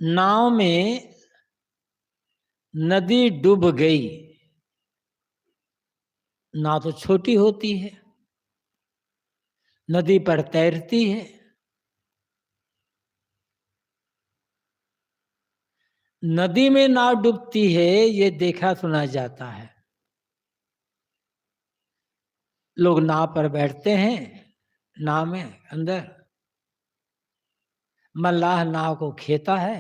नाव में नदी डूब गई। नाव तो छोटी होती है, नदी पर तैरती है। नदी में नाव डूबती है, ये देखा सुना जाता है। लोग नाव पर बैठते हैं, नाव में अंदर मल्लाह नाव को खेता है।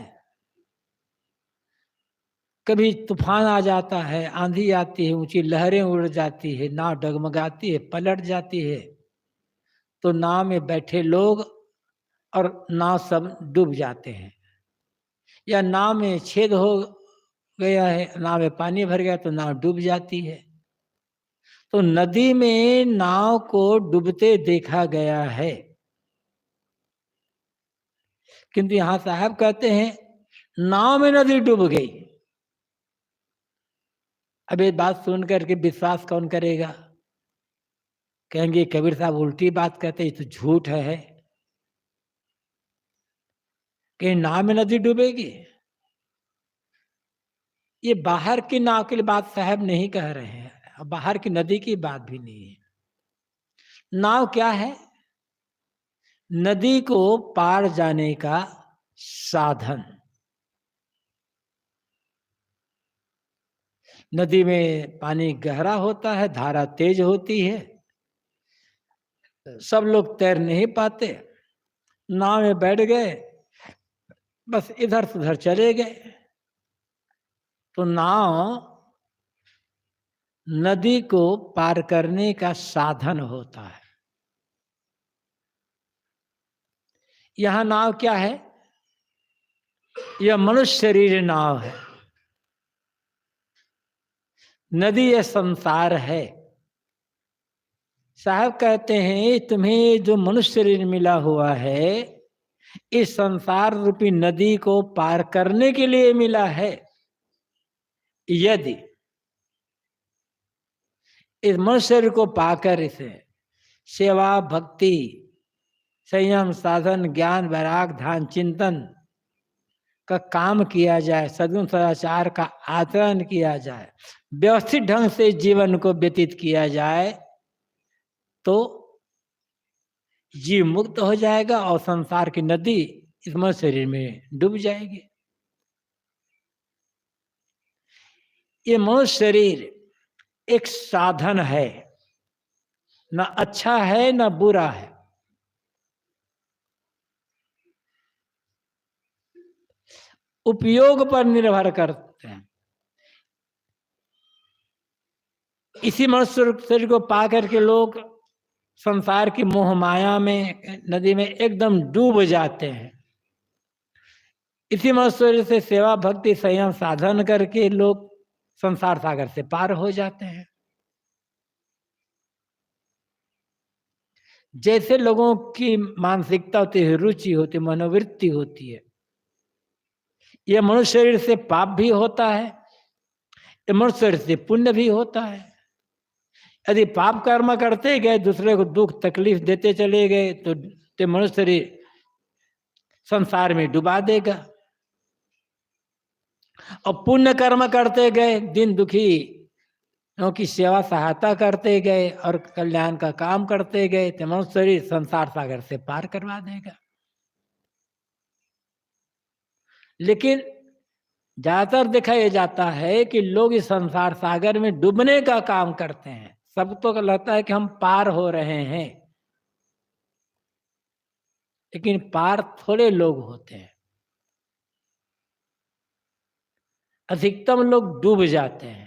कभी तूफान आ जाता है, आंधी आती है, ऊंची लहरें उड़ जाती है, नाव डगमगाती है, पलट जाती है, तो नाव में बैठे लोग और नाव सब डूब जाते हैं। या नाव में छेद हो गया है, नाव में पानी भर गया तो नाव डूब जाती है। तो नदी में नाव को डूबते देखा गया है। किंतु यहां साहब कहते हैं नाव में नदी डूब गई। अब ये बात सुन करके विश्वास कौन करेगा? कहेंगे कबीर साहब उल्टी बात कहते, ये तो झूठ है। कहीं नाव में नदी डूबेगी? ये बाहर की नाव की बात साहब नहीं कह रहे हैं, बाहर की नदी की बात भी नहीं है। नाव क्या है? नदी को पार जाने का साधन। नदी में पानी गहरा होता है, धारा तेज होती है, सब लोग तैर नहीं पाते, नाव में बैठ गए, बस इधर से उधर चले गए। तो नाव नदी को पार करने का साधन होता है। यहां नाव क्या है? यह मनुष्य शरीर नाव है। नदी यह संसार है। साहब कहते हैं तुम्हें जो मनुष्य शरीर मिला हुआ है, इस संसार रूपी नदी को पार करने के लिए मिला है। यदि इस मनुष्य शरीर को पाकर इसे सेवा भक्ति संयम साधन ज्ञान वैराग ध्यान चिंतन का काम किया जाए, सद्गुण सदाचार का आचरण किया जाए, व्यवस्थित ढंग से जीवन को व्यतीत किया जाए, तो जीव मुक्त हो जाएगा और संसार की नदी इस मनुष्य शरीर में डूब जाएगी। ये मनुष्य शरीर एक साधन है, ना अच्छा है ना बुरा है। उपयोग पर निर्भर करते हैं। इसी मनुष्य शरीर को पा करके लोग संसार की मोह माया में नदी में एकदम डूब जाते हैं। इसी मनुष्य शरीर से सेवा भक्ति संयम साधन करके लोग संसार सागर से पार हो जाते हैं। जैसे लोगों की मानसिकता होती है, रुचि होती है, मनोवृत्ति होती है। यह मनुष्य शरीर से पाप भी होता है, यह मनुष्य शरीर से पुण्य भी होता है। यदि पाप कर्म करते गए, दूसरे को दुख तकलीफ देते चले गए, तो मनुष्य शरीर संसार में डुबा देगा। और पुण्य कर्म करते गए, दिन दुखी की सेवा सहायता करते गए और कल्याण का काम करते गए, तो मनुष्य शरीर संसार सागर से पार करवा देगा। लेकिन ज्यादातर देखा यह जाता है कि लोग इस संसार सागर में डूबने का काम करते हैं। सबको तो लगता है कि हम पार हो रहे हैं, लेकिन पार थोड़े लोग होते हैं। अधिकतम लोग डूब जाते हैं।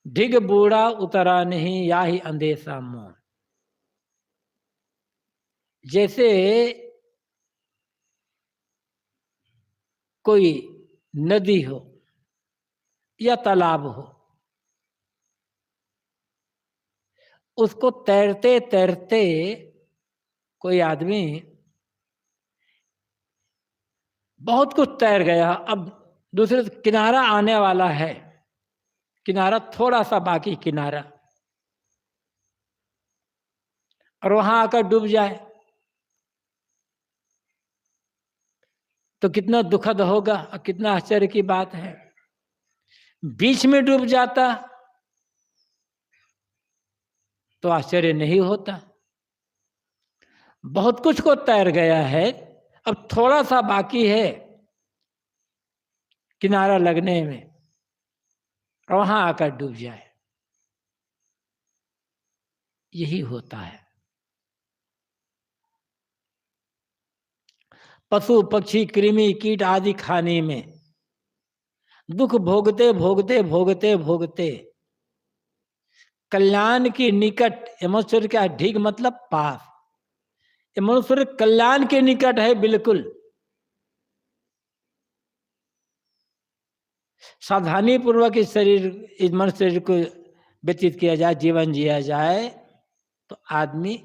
ढिग बूढ़ा उतरा नहीं या ही अंधेसा मोह। जैसे कोई नदी हो या तालाब हो, उसको तैरते तैरते कोई आदमी बहुत कुछ तैर गया, अब दूसरे किनारा आने वाला है, किनारा थोड़ा सा बाकी किनारा, और वहां आकर डूब जाए तो कितना दुखद होगा और कितना आश्चर्य की बात है। बीच में डूब जाता तो आश्चर्य नहीं होता। बहुत कुछ को तैर गया है, अब थोड़ा सा बाकी है किनारा लगने में, और वहां आकर डूब जाए। यही होता है। पशु पक्षी कृमि कीट आदि खाने में दुख भोगते भोगते भोगते भोगते कल्याण की निकट, यमोश्वर क्या ठीक मतलब पास, यमोश्वर कल्याण के निकट है बिल्कुल। सावधानी पूर्वक इस मनुष्य शरीर को व्यतीत किया जाए, जीवन जिया जाए, तो आदमी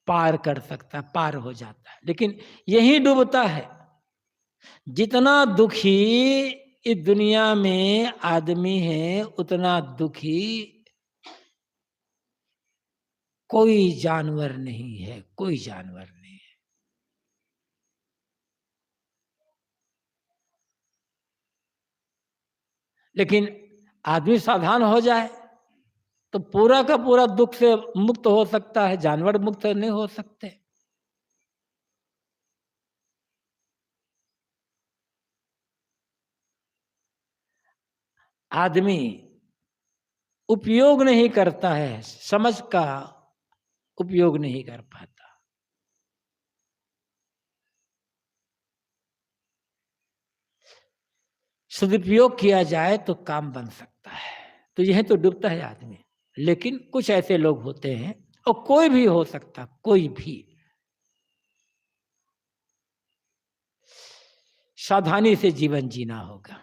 पार कर सकता है, पार हो जाता है। लेकिन यही डूबता है। जितना दुखी इस दुनिया में आदमी है, उतना दुखी कोई जानवर नहीं है, कोई जानवर नहीं है। लेकिन आदमी सावधान हो जाए तो पूरा का पूरा दुख से मुक्त हो सकता है, जानवर मुक्त नहीं हो सकते। आदमी उपयोग नहीं करता है, समझ का उपयोग नहीं कर पाता। सदुपयोग किया जाए तो काम बन सकता है। तो यह तो डूबता है आदमी। लेकिन कुछ ऐसे लोग होते हैं, और कोई भी हो सकता, कोई भी सावधानी से जीवन जीना होगा।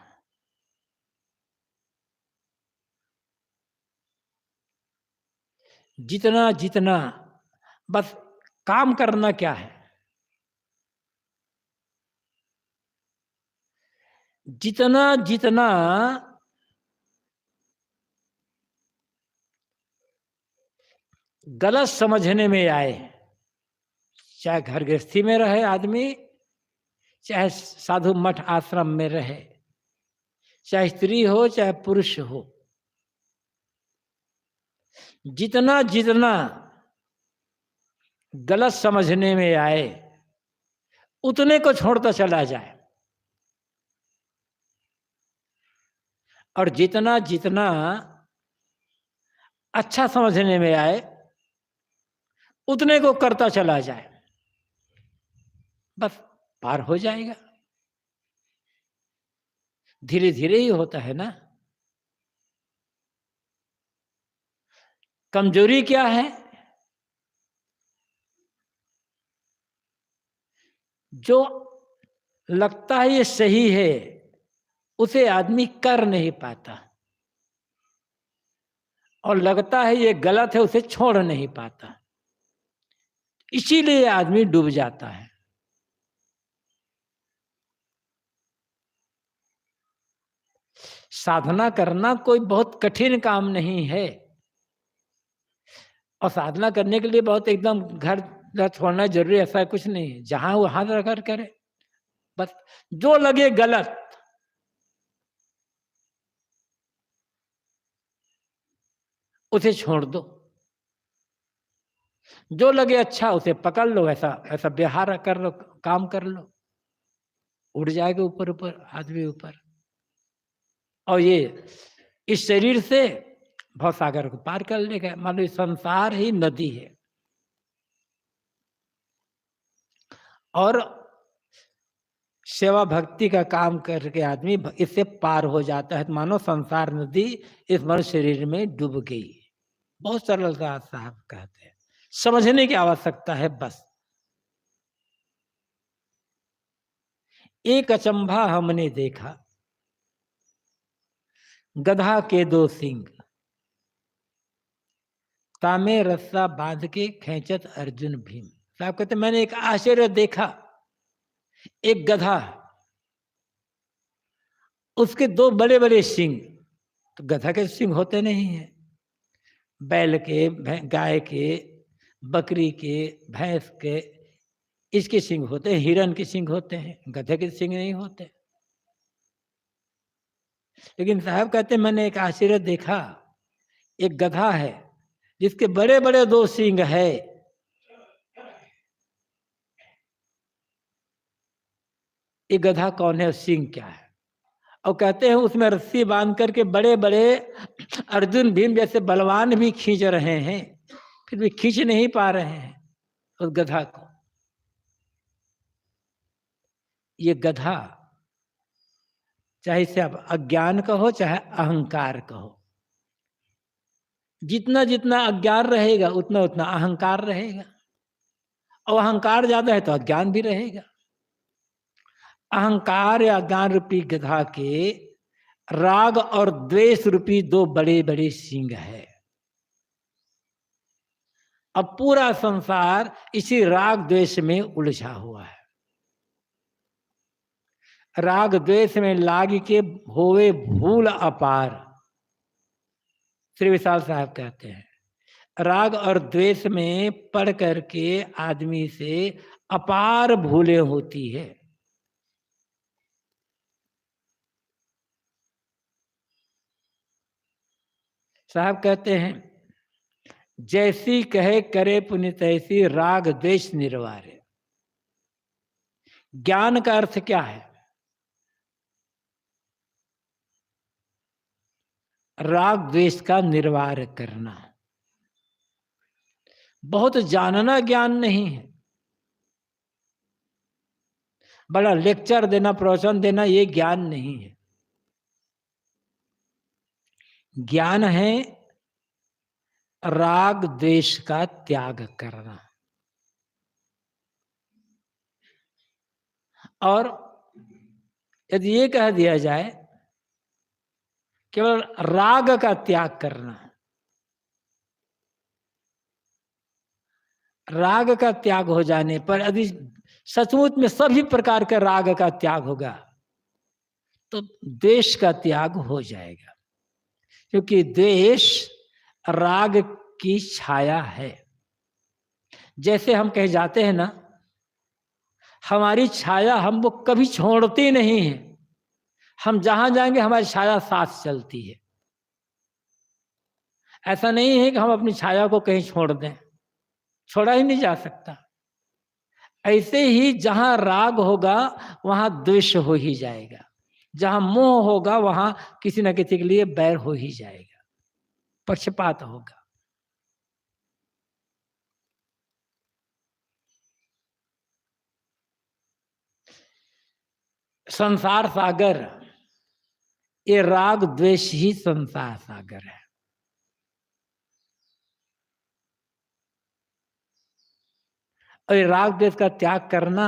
जितना जितना बस काम करना क्या है, जितना जितना गलत समझने में आए, चाहे घर गृहस्थी में रहे आदमी, चाहे साधु मठ आश्रम में रहे, चाहे स्त्री हो चाहे पुरुष हो, जितना जितना गलत समझने में आए उतने को छोड़ता चला जाए, और जितना जितना अच्छा समझने में आए उतने को करता चला जाए, बस पार हो जाएगा। धीरे धीरे ही होता है ना। कमजोरी क्या है? जो लगता है ये सही है उसे आदमी कर नहीं पाता, और लगता है ये गलत है उसे छोड़ नहीं पाता। इसीलिए आदमी डूब जाता है। साधना करना कोई बहुत कठिन काम नहीं है, और साधना करने के लिए बहुत एकदम घर छोड़ना जरूरी ऐसा कुछ नहीं है। जहां वो हाथ रखकर करे, बस जो लगे गलत उसे छोड़ दो, जो लगे अच्छा उसे पकड़ लो, ऐसा ऐसा व्यवहार कर लो, काम कर लो, उड़ जाएगा ऊपर ऊपर आदमी ऊपर। और ये इस शरीर से भवसागर को पार कर लेगा। मान लो संसार ही नदी है, और सेवा भक्ति का काम करके आदमी इससे पार हो जाता है। तो मानो संसार नदी इस मनुष्य शरीर में डूब गई। बहुत सरलता साहब कहते हैं, समझने की आवश्यकता है बस। एक अचंभा हमने देखा, गधा के दो सिंग, तामे रस्सा बांध के खेचत अर्जुन भीम। साहब कहते मैंने एक आश्चर्य देखा, एक गधा, उसके दो बड़े बड़े सिंग। तो गधा के सिंग होते नहीं है, बैल के, गाय के, बकरी के, भैंस के, इसके सींग होते हैं, हिरन के सींग होते हैं, गधे के सींग नहीं होते। लेकिन साहब कहते मैंने एक आश्चर्य देखा, एक गधा है जिसके बड़े बड़े 2 सींग है। ये गधा कौन है, सींग क्या है? और कहते हैं उसमें रस्सी बांध करके बड़े बड़े अर्जुन भीम जैसे बलवान भी खींच रहे हैं, फिर भी खींच नहीं पा रहे हैं उस गधा को। ये गधा, चाहे इसे आप अज्ञान कहो चाहे अहंकार कहो, जितना जितना अज्ञान रहेगा उतना उतना अहंकार रहेगा, और अहंकार ज्यादा है तो अज्ञान भी रहेगा। अहंकार या अज्ञान रूपी गधा के राग और द्वेष रूपी 2 बड़े बड़े सींग है। अब पूरा संसार इसी राग द्वेष में उलझा हुआ है। राग द्वेष में लाग के होवे भूल अपार, श्री विशाल साहब कहते हैं। राग और द्वेष में पढ़ करके आदमी से अपार भूलें होती है। साहब कहते हैं जैसी कहे करे पुण्य तैसी राग द्वेष निर्वारे। ज्ञान का अर्थ क्या है? राग द्वेष का निर्वार करना। बहुत जानना ज्ञान नहीं है, बड़ा लेक्चर देना, प्रवचन देना, ये ज्ञान नहीं है। ज्ञान है राग द्वेष का त्याग करना। और यदि ये कह दिया जाए केवल राग का त्याग करना, राग का त्याग हो जाने पर यदि सचमुच में सभी प्रकार के राग का त्याग होगा तो द्वेष का त्याग हो जाएगा, क्योंकि द्वेष राग की छाया है। जैसे हम कहीं जाते हैं ना, हमारी छाया हम वो कभी छोड़ती नहीं है, हम जहां जाएंगे हमारी छाया साथ चलती है। ऐसा नहीं है कि हम अपनी छाया को कहीं छोड़ दें, छोड़ा ही नहीं जा सकता। ऐसे ही जहां राग होगा वहां द्वेष हो ही जाएगा, जहां मोह होगा वहां किसी न किसी के लिए बैर हो ही जाएगा, पक्षपात होगा। संसार सागर, ये राग द्वेष ही संसार सागर है। और ये राग द्वेष का त्याग करना,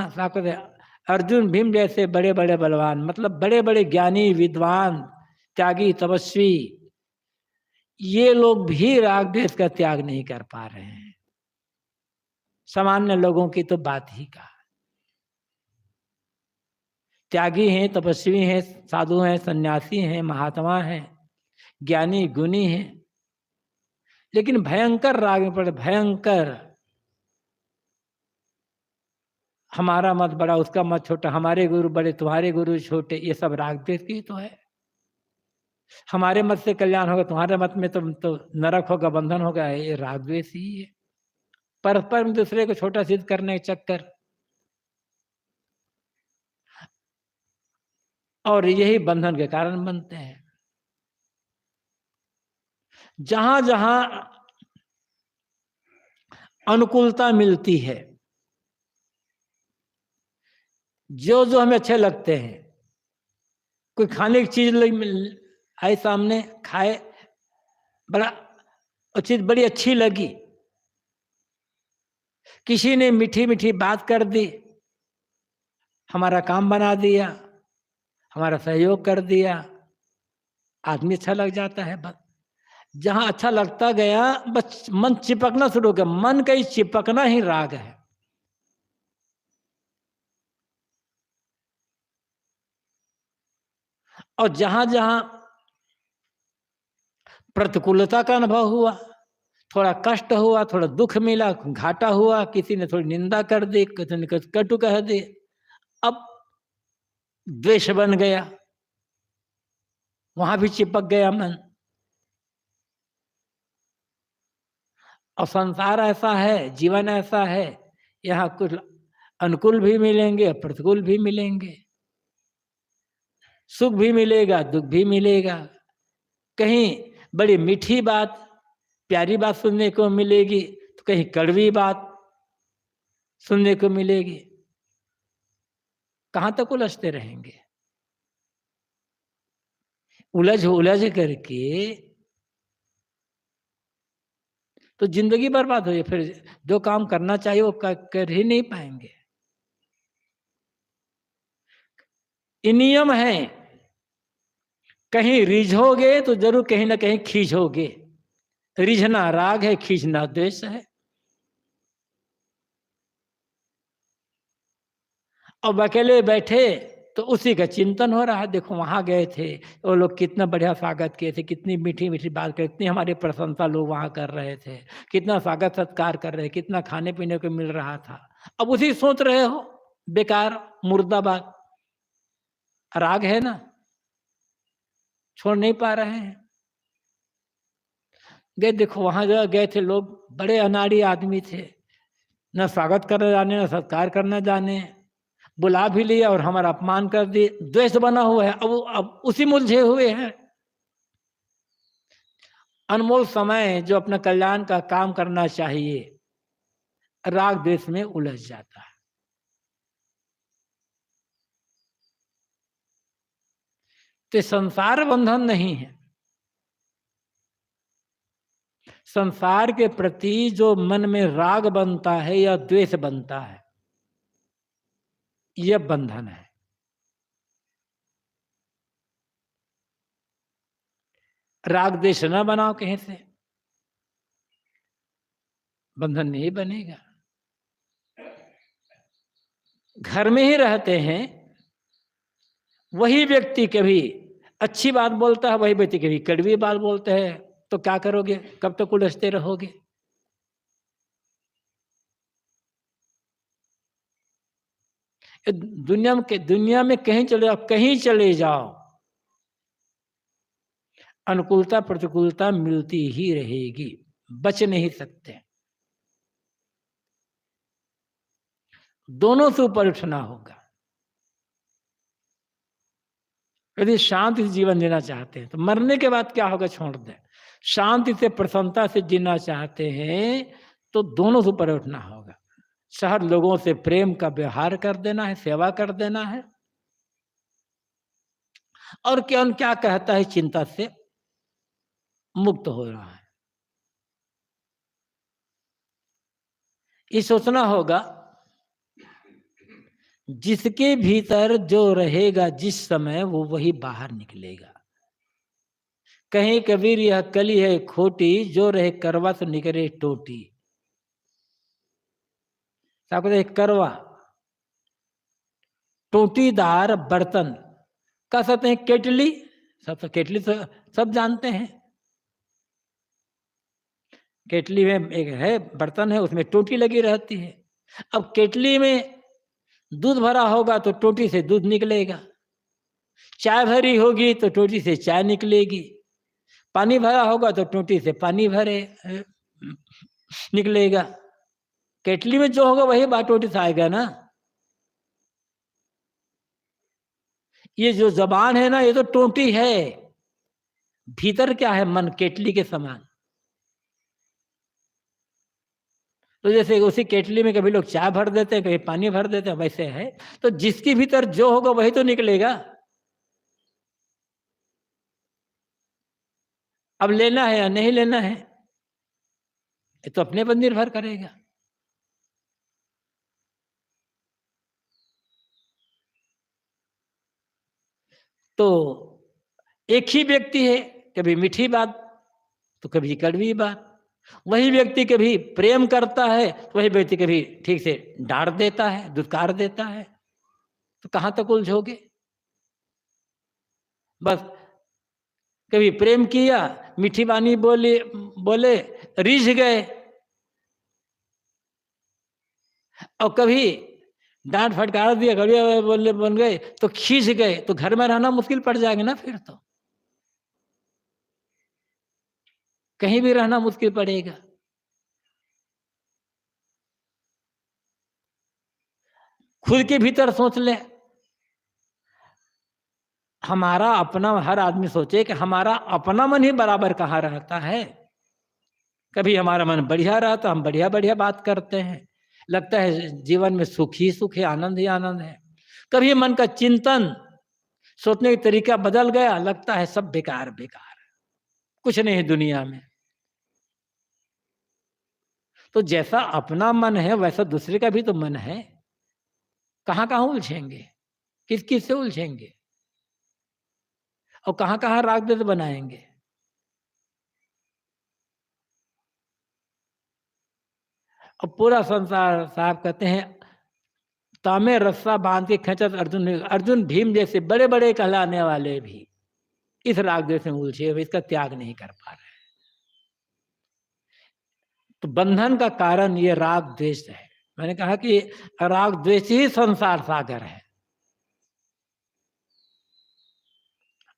अर्जुन भीम जैसे बड़े बड़े बलवान, मतलब बड़े बड़े ज्ञानी विद्वान त्यागी तपस्वी, ये लोग भी राग द्वेष का त्याग नहीं कर पा रहे हैं। सामान्य लोगों की तो बात ही का, त्यागी हैं, तपस्वी हैं, साधु हैं, सन्यासी हैं, महात्मा हैं, ज्ञानी गुणी हैं, लेकिन भयंकर राग में पड़े, भयंकर। हमारा मत बड़ा, उसका मत छोटा, हमारे गुरु बड़े, तुम्हारे गुरु छोटे, ये सब राग द्वेष की तो है। हमारे मत से कल्याण होगा, तुम्हारे मत में तो नरक होगा, बंधन होगा, ये राग द्वेष ही है। परस्पर में दूसरे को छोटा सिद्ध करने के चक्कर, और यही बंधन के कारण बनते हैं। जहां जहां अनुकूलता मिलती है, जो जो हमें अच्छे लगते हैं, कोई खाने की चीज आए सामने, खाए, बड़ा चीज बड़ी अच्छी लगी, किसी ने मीठी मीठी बात कर दी, हमारा काम बना दिया, हमारा सहयोग कर दिया, आदमी अच्छा लग जाता है। बस जहां अच्छा लगता गया बस मन चिपकना शुरू हो गया, मन का ही चिपकना ही राग है। और जहां जहां प्रतिकूलता का अनुभव हुआ, थोड़ा कष्ट हुआ, थोड़ा दुख मिला, घाटा हुआ, किसी ने थोड़ी निंदा कर दी, किसी ने कुछ कटु कह दी, अब द्वेष बन गया, वहां भी चिपक गया मन। और संसार ऐसा है, जीवन ऐसा है, यहाँ कुछ अनुकूल भी मिलेंगे, प्रतिकूल भी मिलेंगे, सुख भी मिलेगा, दुख भी मिलेगा। कहीं बड़ी मीठी बात, प्यारी बात सुनने को मिलेगी, तो कहीं कड़वी बात सुनने को मिलेगी। कहां तक उलझते रहेंगे? उलझ उलझ करके तो जिंदगी बर्बाद हो जाए। फिर जो काम करना चाहिए वो कर ही नहीं पाएंगे। ये नियम है, कहीं रिझोगे तो जरूर कहीं ना कहीं खींचोगे। रिझना राग है, खींचना द्वेष है। अब अकेले बैठे तो उसी का चिंतन हो रहा है। देखो वहां गए थे, वो लोग कितना बढ़िया स्वागत किए थे, कितनी मीठी मीठी बात कर, इतनी हमारी प्रशंसा लोग वहां कर रहे थे, कितना स्वागत सत्कार कर रहे, कितना खाने पीने को मिल रहा था। अब उसी सोच रहे हो, बेकार मुर्दाबाद। राग है ना, छोड़ नहीं पा रहे हैं। गए, देखो वहां गए थे लोग, बड़े अनाड़ी आदमी थे, न स्वागत करना जाने, न सत्कार करना जाने, बुला भी लिया और हमारा अपमान कर दिए। द्वेष बना हुआ है, अब उसी मुलझे हुए हैं। अनमोल समय जो अपना कल्याण का काम करना चाहिए, राग द्वेष में उलझ जाता है। तो संसार बंधन नहीं है। संसार के प्रति जो मन में राग बनता है या द्वेष बनता है, यह बंधन है। राग द्वेष न बनाओ कहीं से, बंधन नहीं बनेगा। घर में ही रहते हैं, वही व्यक्ति कभी अच्छी बात बोलता है, वही व्यक्ति कभी कड़वी बात बोलते हैं, तो क्या करोगे? कब तक उलझते रहोगे? दुनिया में कहीं चले जाओ, अनुकूलता प्रतिकूलता मिलती ही रहेगी, बच नहीं सकते। दोनों से ऊपर उठना होगा। यदि शांति से जीवन जीना चाहते हैं तो मरने के बाद क्या होगा छोड़ दें। शांति से प्रसन्नता से जीना चाहते हैं तो दोनों से ऊपर उठना होगा। शहर लोगों से प्रेम का व्यवहार कर देना है, सेवा कर देना है, और क्या कहता है, चिंता से मुक्त हो रहा है। ये सोचना होगा, जिसके भीतर जो रहेगा जिस समय, वो वही बाहर निकलेगा। कहीं कबीर यह कली है खोटी, जो रहे करवा तो निकले टोटी। करवा, टोटीदार बर्तन कह सकते हैं, केटली। सब तो केटली तो सब जानते हैं। केटली में एक है बर्तन है, उसमें टोटी लगी रहती है। अब केटली में दूध भरा होगा तो टोटी से दूध निकलेगा, चाय भरी होगी तो टोटी से चाय निकलेगी, पानी भरा होगा तो टोटी से पानी भरे निकलेगा। केटली में जो होगा वही बात टोटी से आएगा ना। ये जो जबान है ना, ये तो टोटी है, भीतर क्या है? मन केटली के समान। तो जैसे उसी केटली में कभी लोग चाय भर देते हैं, कभी पानी भर देते हैं, वैसे है। तो जिसके भीतर जो होगा वही तो निकलेगा। अब लेना है या नहीं लेना है, ये तो अपने पर निर्भर करेगा। तो एक ही व्यक्ति है, कभी मीठी बात तो कभी कड़वी बात। वही व्यक्ति कभी प्रेम करता है तो वही व्यक्ति कभी ठीक से डांट देता है, दुत्कार देता है। तो कहां तक उलझोगे? बस कभी प्रेम किया, मीठी वाणी बोले, रीझ गए, और कभी डांट फटकार दिया, कभी बोलने बन गए तो खींच गए, तो घर में रहना मुश्किल पड़ जाएगा ना, फिर तो कहीं भी रहना मुश्किल पड़ेगा। खुद के भीतर सोच ले, हमारा अपना, हर आदमी सोचे कि हमारा अपना मन ही बराबर कहाँ रहता है। कभी हमारा मन बढ़िया रहा तो हम बढ़िया बढ़िया बात करते हैं, लगता है जीवन में सुख ही सुख है, आनंद ही आनंद है। कभी मन का चिंतन, सोचने का तरीका बदल गया, लगता है सब बेकार बेकार, कुछ नहीं है दुनिया में। तो जैसा अपना मन है वैसा दूसरे का भी तो मन है, कहाँ कहाँ उलझेंगे, किस किस से उलझेंगे, और कहाँ कहाँ राग द्वेष बनाएंगे। और पूरा संसार, साहब कहते हैं, तामे रस्सा बांध के खींचत अर्जुन, अर्जुन भीम जैसे बड़े बड़े कहलाने वाले भी इस राग द्वेष में उलझे हुए, इसका त्याग नहीं कर पा रहे। तो बंधन का कारण ये राग द्वेष है। मैंने कहा कि राग द्वेष ही संसार सागर है,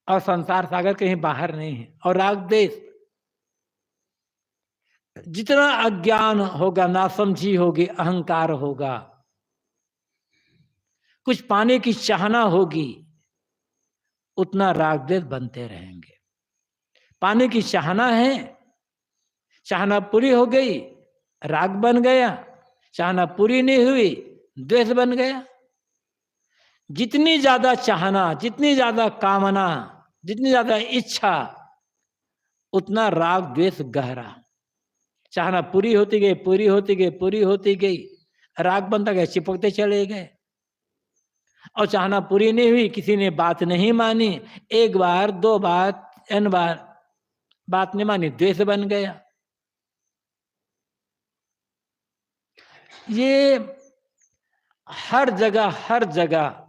और संसार सागर कहीं बाहर नहीं है। और राग द्वेष, जितना अज्ञान होगा, नासमझी होगी, अहंकार होगा, कुछ पाने की चाहना होगी, उतना राग द्वेष बनते रहेंगे। पाने की चाहना है, चाहना पूरी हो गई, राग बन गया, चाहना पूरी नहीं हुई, द्वेष बन गया। जितनी ज्यादा चाहना, जितनी ज्यादा कामना, जितनी ज्यादा इच्छा, उतना राग द्वेष गहरा। चाहना पूरी होती गई, पूरी होती गई, पूरी होती गई, राग बनता गया, चिपकते चले गए। और चाहना पूरी नहीं हुई, किसी ने बात नहीं मानी, एक बार दो बार n बार बात नहीं मानी, द्वेष बन गया। ये हर जगह, हर जगह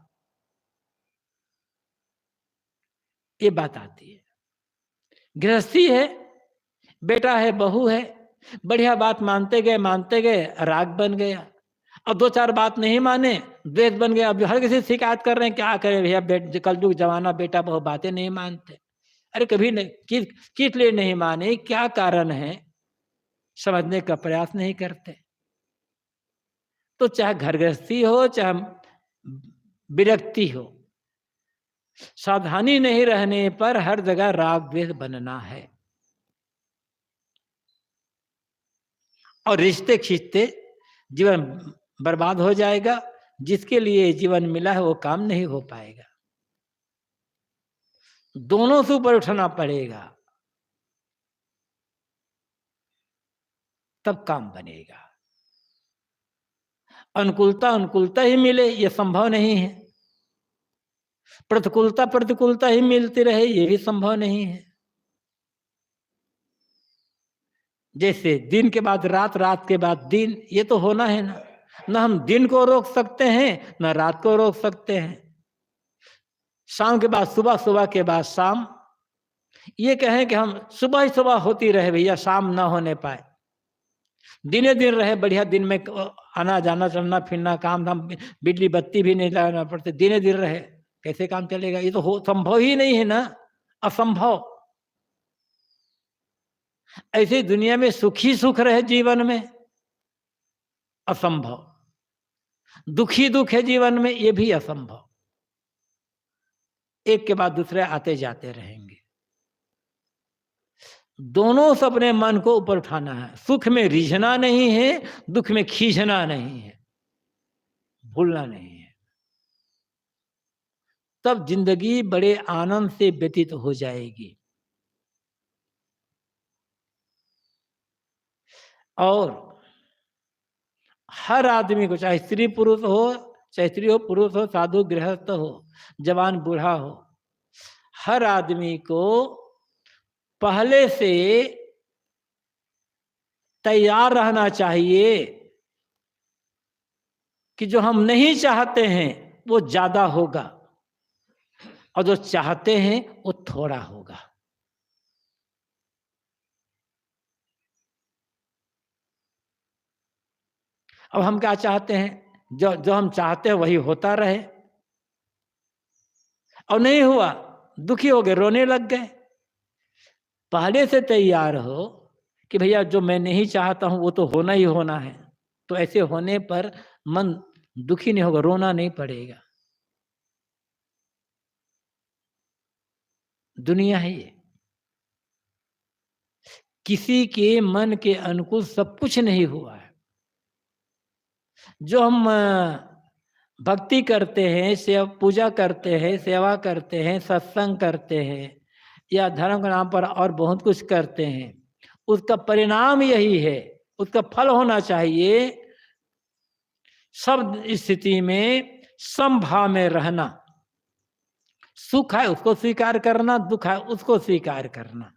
ये बात आती है। गृहस्थी है, बेटा है, बहू है, बढ़िया बात मानते गए, राग बन गया। अब दो चार बात नहीं माने, द्वेष बन गया। अब हर किसी शिकायत कर रहे हैं, क्या करें भैया, कलयुग जमाना, बेटा बहु बातें नहीं मानते। अरे कभी नहीं, किस लिए नहीं माने, क्या कारण है, समझने का प्रयास नहीं करते। तो चाहे घर गृहस्थी हो, चाहे विरक्ति हो, सावधानी नहीं रहने पर हर जगह राग द्वेष बनना है, और रिश्ते खींचते जीवन बर्बाद हो जाएगा। जिसके लिए जीवन मिला है वो काम नहीं हो पाएगा। दोनों से ऊपर उठना पड़ेगा, तब काम बनेगा। अनुकूलता अनुकूलता ही मिले ये संभव नहीं है, प्रतिकूलता प्रतिकूलता ही मिलती रहे ये भी संभव नहीं है। जैसे दिन के बाद रात, रात के बाद दिन, ये तो होना है ना। न हम दिन को रोक सकते हैं, न रात को रोक सकते हैं। शाम के बाद सुबह, सुबह के बाद शाम, ये कहें कि हम सुबह ही सुबह होती रहे भैया, शाम ना होने पाए, दिने दिन रहे बढ़िया, दिन में आना जाना, चलना फिरना, काम धाम, बिजली बत्ती भी नहीं लगाना पड़ते, दिने दिन रहे, कैसे काम चलेगा? ये तो संभव ही नहीं है ना, असंभव। ऐसे दुनिया में सुख ही सुख रहे जीवन में, असंभव। दुखी दुख है जीवन में, ये भी असंभव। एक के बाद दूसरे आते जाते रहेंगे। दोनों से अपने मन को ऊपर उठाना है। सुख में रिझना नहीं है, दुख में खींचना नहीं है, भूलना नहीं है। तब जिंदगी बड़े आनंद से व्यतीत हो जाएगी। और हर आदमी को, चाहे स्त्री पुरुष हो, चाहे स्त्री हो पुरुष हो, साधु गृहस्थ हो, जवान बूढ़ा हो, हर आदमी को पहले से तैयार रहना चाहिए कि जो हम नहीं चाहते हैं वो ज्यादा होगा, और जो चाहते हैं वो थोड़ा होगा। अब हम क्या चाहते हैं, जो जो हम चाहते हैं वही होता रहे, और नहीं हुआ दुखी हो गए, रोने लग गए। पहले से तैयार हो कि भैया जो मैं नहीं चाहता हूं वो तो होना ही होना है, तो ऐसे होने पर मन दुखी नहीं होगा, रोना नहीं पड़ेगा। दुनिया है ये, किसी के मन के अनुकूल सब कुछ नहीं हुआ है। जो हम भक्ति करते हैं, सेवा पूजा करते हैं, सेवा करते हैं, सत्संग करते हैं, या धर्म के नाम पर और बहुत कुछ करते हैं, उसका परिणाम यही है, उसका फल होना चाहिए सब स्थिति में समभाव में रहना। सुख है उसको स्वीकार करना, दुख है उसको स्वीकार करना,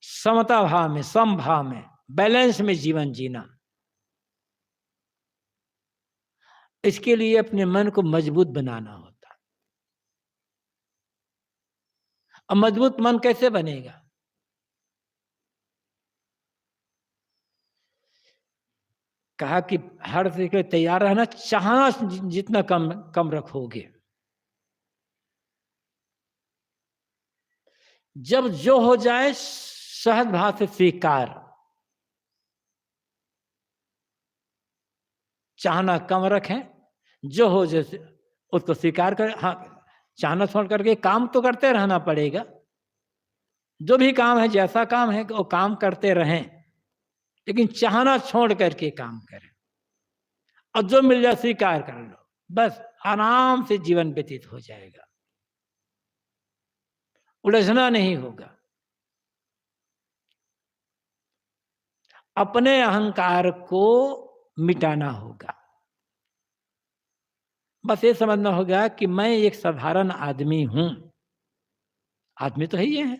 समता भाव में, समभाव में, बैलेंस में जीवन जीना। इसके लिए अपने मन को मजबूत बनाना होता है। अब मजबूत मन कैसे बनेगा? कहा कि हर चीज के लिए तैयार रहना, चाहना जितना कम कम रखोगे, जब जो हो जाए सहज भाव से स्वीकार, चाहना कम रखें, जो हो जैसे उसको स्वीकार करें। हाँ, चाहना छोड़ करके काम तो करते रहना पड़ेगा, जो भी काम है, जैसा काम है वो काम करते रहें, लेकिन चाहना छोड़ करके काम करें, और जो मिल जाए स्वीकार कर लो, बस आराम से जीवन व्यतीत हो जाएगा, उलझना नहीं होगा। अपने अहंकार को मिटाना होगा। बस ये समझना होगा कि मैं एक साधारण आदमी हूं। आदमी तो है ही है,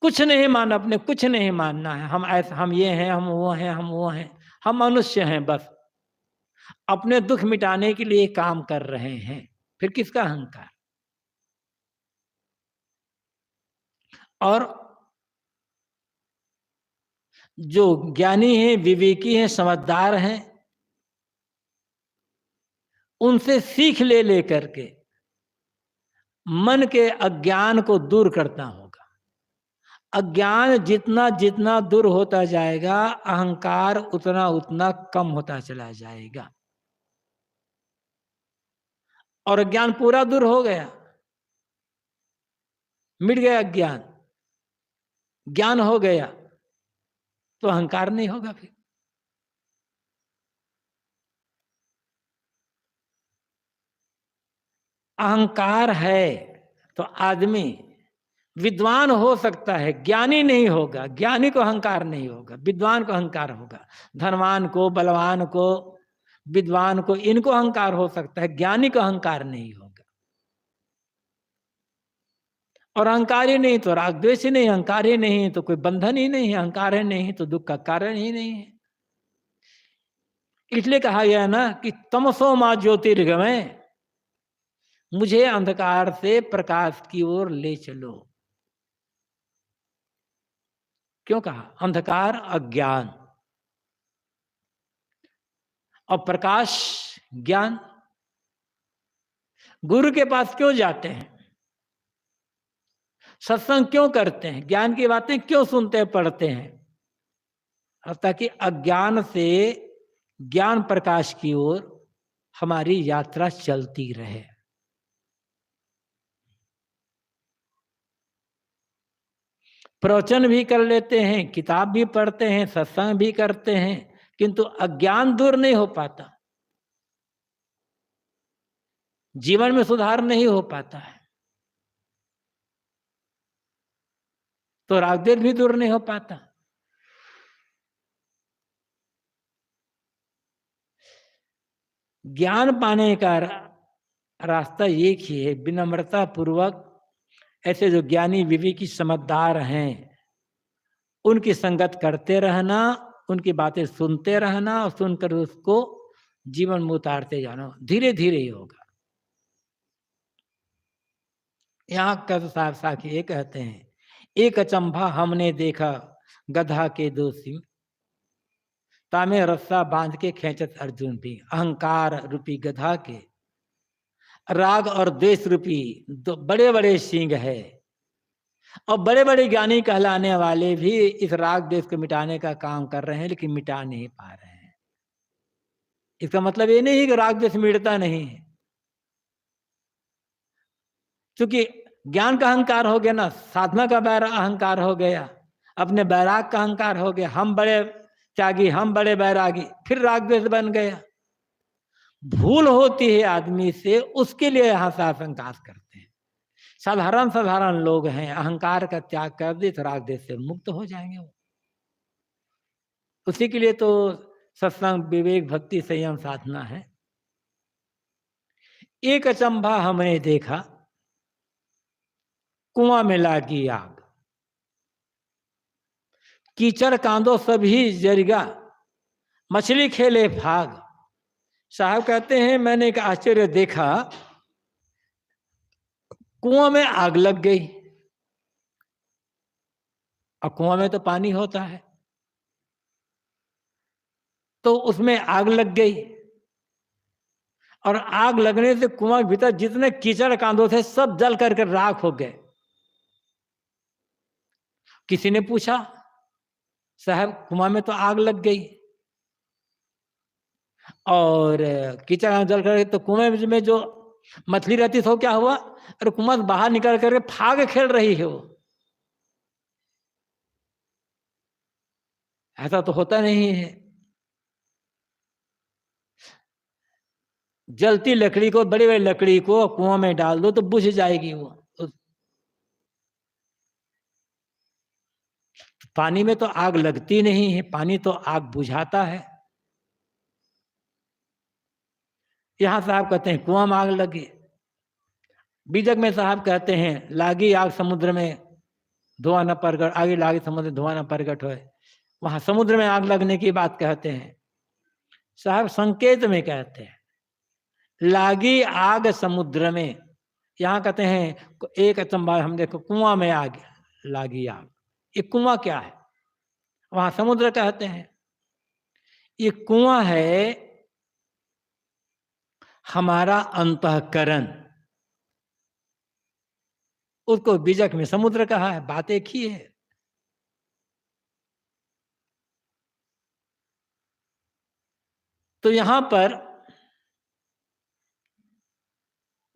कुछ नहीं मानना, अपने कुछ नहीं मानना है, हम ऐसा, हम ये हैं, हम वो हैं, हम वो हैं, हम मनुष्य हैं, बस अपने दुख मिटाने के लिए काम कर रहे हैं। फिर किसका अहंकार? और जो ज्ञानी हैं, विवेकी हैं, समझदार हैं, उनसे सीख ले लेकर के मन के अज्ञान को दूर करना होगा। अज्ञान जितना जितना दूर होता जाएगा, अहंकार उतना उतना कम होता चला जाएगा। और अज्ञान पूरा दूर हो गया, मिट गया अज्ञान, ज्ञान हो गया, तो अहंकार नहीं होगा। फिर अहंकार है तो आदमी विद्वान हो सकता है, ज्ञानी नहीं होगा। ज्ञानी को अहंकार नहीं होगा, विद्वान को अहंकार होगा। धनवान को, बलवान को, विद्वान को, इनको अहंकार हो सकता है, ज्ञानी को अहंकार नहीं होगा। और अहंकार ही नहीं तो राग द्वेष ही नहीं, अहंकार ही नहीं तो कोई बंधन ही नहीं है, अहंकार ही नहीं तो दुख का कारण ही नहीं है। इसलिए कहा गया ना कि तमसो मां ज्योतिर्गमय, मुझे अंधकार से प्रकाश की ओर ले चलो। क्यों कहा? अंधकार अज्ञान और प्रकाश ज्ञान। गुरु के पास क्यों जाते हैं? सत्संग क्यों करते हैं? ज्ञान की बातें क्यों सुनते हैं, पढ़ते हैं? ताकि अज्ञान से ज्ञान प्रकाश की ओर हमारी यात्रा चलती रहे। प्रवचन भी कर लेते हैं, किताब भी पढ़ते हैं, सत्संग भी करते हैं, किंतु अज्ञान दूर नहीं हो पाता, जीवन में सुधार नहीं हो पाता है, तो रागद्वेष भी दूर नहीं हो पाता। ज्ञान पाने का रास्ता एक ही है, विनम्रता पूर्वक ऐसे जो ज्ञानी विवेकी समझदार हैं उनकी संगत करते रहना, उनकी बातें सुनते रहना, और सुनकर उसको जीवन में उतारते जाना, धीरे धीरे ही होगा। यहाँ का तो साफ साफ ये कहते हैं, एक अचंभा हमने देखा गधा के दो सिंह, तामे रस्सा बांध के खेचत अर्जुन भी। अहंकार रूपी गधा के राग और द्वेष रूपी दो बड़े बड़े सींग है, और बड़े बड़े ज्ञानी कहलाने वाले भी इस राग द्वेष को मिटाने का काम कर रहे हैं, लेकिन मिटा नहीं पा रहे हैं। इसका मतलब ये नहीं कि राग द्वेष मिटता नहीं है, क्योंकि ज्ञान का अहंकार हो गया ना, साधना का अहंकार हो गया, अपने बैराग का अहंकार हो गया, हम बड़े त्यागी, हम बड़े बैरागी, फिर राग द्वेष बन गया। भूल होती है आदमी से, उसके लिए यहां से आशंका करते हैं। साधारण साधारण लोग हैं, अहंकार का त्याग कर दे तो राग द्वेष से मुक्त हो जाएंगे वो। उसी के लिए तो सत्संग, विवेक, भक्ति, संयम साधना है। एक अचंभा हमने देखा, कुआं में लागी आग, कीचड़ कांदो सभी जरिगा, मछली खेले भाग। साहब कहते हैं मैंने एक आश्चर्य देखा, कुआं में आग लग गई, और कुआं में तो पानी होता है, तो उसमें आग लग गई, और आग लगने से कुआं के भीतर जितने कीचड़ कांदो थे सब जल करके राख हो गए। किसी ने पूछा, साहब कुआं में तो आग लग गई और कीचड़ जल कर, तो कुएं में जो मछली रहती तो क्या हुआ? अरे कुआं से बाहर निकल करके फाग खेल रही है वो। ऐसा तो होता नहीं है। जलती लकड़ी को, बड़ी बड़ी लकड़ी को कुआं में डाल दो तो बुझ जाएगी वो। पानी में तो आग लगती नहीं है, पानी तो आग बुझाता है। यहां साहब कहते हैं कुआं में आग लगी। बीजक में साहब कहते हैं लागी आग समुद्र में धुआं न प्रगट, आगे लागी समुद्र धुआं न प्रगट होए। वहां समुद्र में आग लगने की बात कहते हैं। साहब संकेत में कहते हैं लागी आग समुद्र में। यहां कहते हैं एक अचंभा हम देखो, कुआं में आग लागी आग, ये कुआं क्या है? वहां समुद्र कहते हैं। ये कुआं है हमारा अंतःकरण, उसको बीजक में समुद्र कहा है, बात एक ही है। तो यहां पर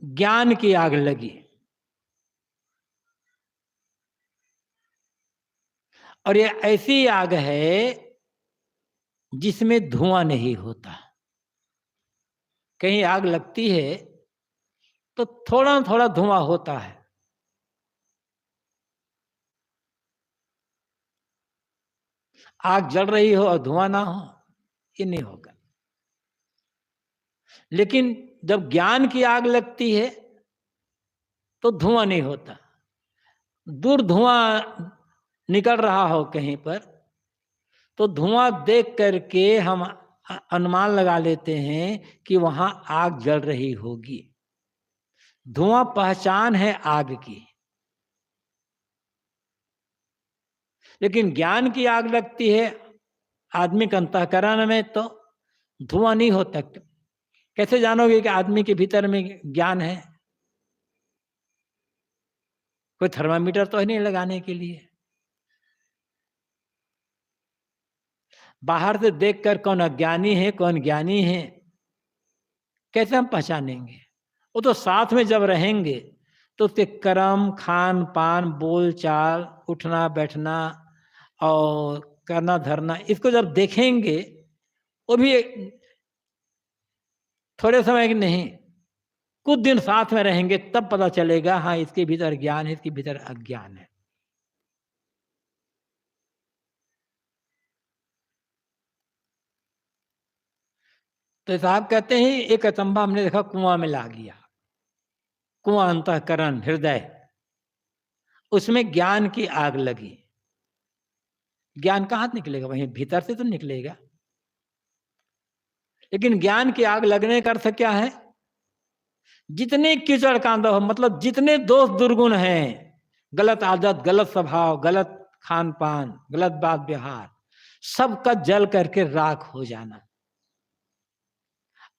ज्ञान की आग लगी, और ये ऐसी आग है जिसमें धुआं नहीं होता। कहीं आग लगती है तो थोड़ा थोड़ा धुआं होता है, आग जल रही हो और धुआं ना हो, ये नहीं होगा। लेकिन जब ज्ञान की आग लगती है तो धुआं नहीं होता। दूर धुआं निकल रहा हो कहीं पर, तो धुआं देख करके हम अनुमान लगा लेते हैं कि वहां आग जल रही होगी। धुआं पहचान है आग की। लेकिन ज्ञान की आग लगती है आदमी के अंतःकरण में तो धुआं नहीं होता। कैसे जानोगे कि आदमी के भीतर में ज्ञान है? कोई थर्मामीटर तो है नहीं लगाने के लिए। बाहर से देखकर कौन अज्ञानी है कौन ज्ञानी है कैसे हम पहचानेंगे? वो तो साथ में जब रहेंगे तो उसके कर्म, खान पान, बोल चाल, उठना बैठना और करना धरना, इसको जब देखेंगे, वो भी थोड़े समय की नहीं, कुछ दिन साथ में रहेंगे तब पता चलेगा हाँ इसके भीतर ज्ञान है, इसके भीतर अज्ञान है। तो साहब कहते हैं एक अचंभा हमने देखा, कुआं में ला गया। कुआं अंतःकरण, हृदय, उसमें ज्ञान की आग लगी। ज्ञान कहां से निकलेगा? वहीं भीतर से तो निकलेगा। लेकिन ज्ञान की आग लगने का अर्थ क्या है? जितने कीचड़ कांदा हो, मतलब जितने दोष दुर्गुण हैं, गलत आदत, गलत स्वभाव, गलत खान पान, गलत बात व्यवहार, सबका जल करके राख हो जाना।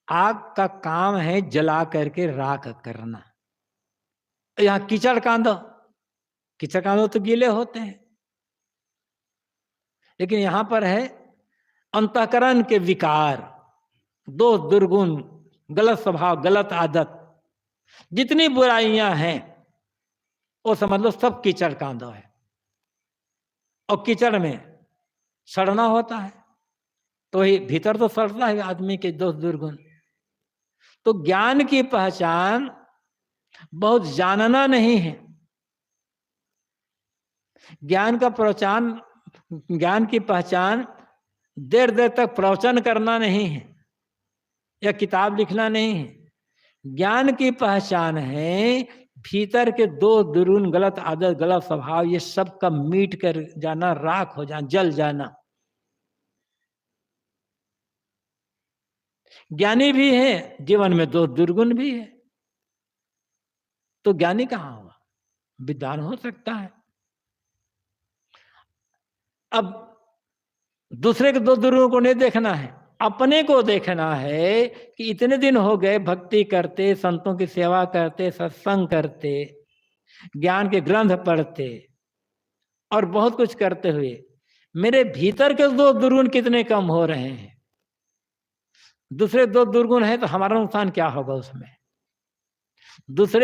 आग का काम है जला करके राख करना। यहां कीचड़ कांदो, कीचड़ कांदो तो गीले होते हैं, लेकिन यहां पर है अंतःकरण के विकार, दोष, दुर्गुण, गलत स्वभाव, गलत आदत, जितनी बुराइयां हैं वो समझ लो सब कीचड़ कांदो है। और कीचड़ में सड़ना होता है, तो ही भीतर तो सड़ता है आदमी के दोष दुर्गुण। तो ज्ञान की पहचान बहुत जानना नहीं है, ज्ञान का प्रवचन, ज्ञान की पहचान देर देर तक प्रवचन करना नहीं है या किताब लिखना नहीं है। ज्ञान की पहचान है भीतर के दो दुर्गुण, गलत आदत, गलत स्वभाव, ये सब का मीट कर जाना, राख हो जाना, जल जाना। ज्ञानी भी है, जीवन में दो दुर्गुण भी है, तो ज्ञानी कहां हुआ? विद्वान हो सकता है। अब दूसरे के दो दुर्गुणों को नहीं देखना है, अपने को देखना है कि इतने दिन हो गए भक्ति करते, संतों की सेवा करते, सत्संग करते, ज्ञान के ग्रंथ पढ़ते और बहुत कुछ करते हुए मेरे भीतर के दो दुर्गुण कितने कम हो रहे हैं। दूसरे दो दुर्गुण है तो हमारा नुकसान क्या होगा उसमें? दूसरे